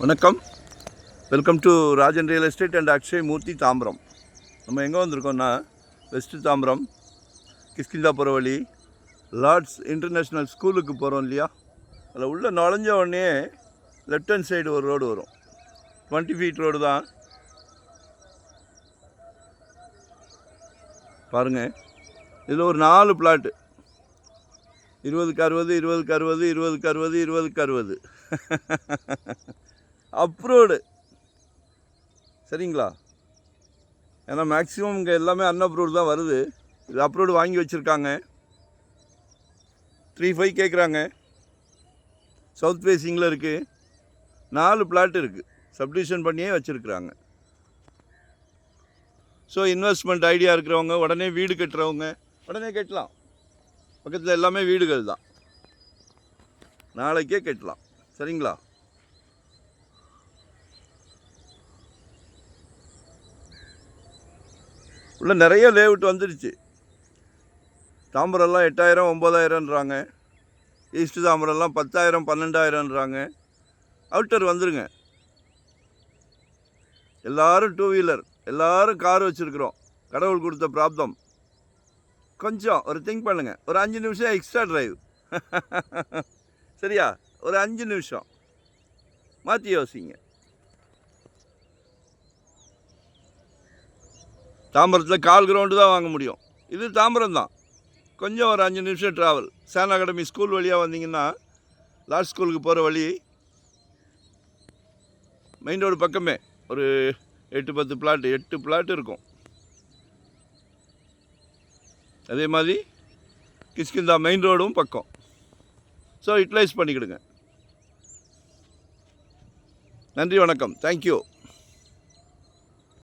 வணக்கம். Welcome to Rajan Real Estate and Akshay Murthy Tambaram. நம்ம எங்கே வந்திருக்கோம்னா வெஸ்ட்டு தாம்பரம் கிஷ்கிந்தா போகிற வழி லார்ட்ஸ் இன்டர்நேஷ்னல் ஸ்கூலுக்கு போகிறோம் இல்லையா, அதில் உள்ளே நுழைஞ்ச உடனே லெஃப்ட் ஹேண்ட் சைடு ஒரு ரோடு வரும். 20 ஃபீட் ரோடு தான். பாருங்கள், இதில் ஒரு 4 பிளாட்டு, 20க்கு 60, 20க்கு 60, 20க்கு 60, 20க்கு 60 அப்ரூவ்டு. சரிங்களா? ஏன்னா மேக்ஸிமம் இங்கே எல்லாமே அன்அப்ரூவ்டு தான் வருது. இது அப்ரூவ்டு வாங்கி வச்சுருக்காங்க. 3.5 கேட்குறாங்க. சவுத் ஃபேஸிங்கில் இருக்குது. 4 பிளாட் இருக்குது. சப்டிவிஷன் பண்ணியே வச்சுருக்குறாங்க. ஸோ இன்வெஸ்ட்மெண்ட் ஐடியா இருக்கிறவங்க, உடனே வீடு கட்டுறவங்க உடனே கட்டலாம். பக்கத்தில் எல்லாமே வீடுகள் தான், நாளைக்கே கட்டலாம். சரிங்களா? உள்ள நிறைய லேஅவுட் வந்துடுச்சு. தாம்பரம்லாம் 8000 9000ன்றாங்க. ஈஸ்ட் தாம்பரம்லாம் 10,000 12,000ன்றாங்க. அவுட்டர் வந்துருங்க. எல்லோரும் 2 வீலர், எல்லோரும் கார் வச்சுருக்குறோம். கடவுள் கொடுத்த பிராப்தம். கொஞ்சம் ஒரு திங்க் பண்ணுங்கள். ஒரு 5 நிமிஷம் எக்ஸ்ட்ரா டிரைவ். சரியா? ஒரு 5 நிமிஷம் மாற்றி யோசிங்க. தாம்பரத்தில் கால் கிரவுண்டு தான் வாங்க முடியும். இது தாம்பரம் தான். கொஞ்சம் ஒரு 5 நிமிஷம் ட்ராவல். சேன் அகாடமி ஸ்கூல் வழியாக வந்தீங்கன்னா லார்ட் ஸ்கூலுக்கு போகிற வழி மெயின் ரோடு பக்கமே ஒரு 8-10 பிளாட், 8 பிளாட் இருக்கும். அதே மாதிரி கிஷ்கிந்தா மெயின் ரோடும் பக்கம். ஸோ யூட்டிலைஸ் பண்ணிக்கிடுங்க. நன்றி, வணக்கம், தேங்க்யூ.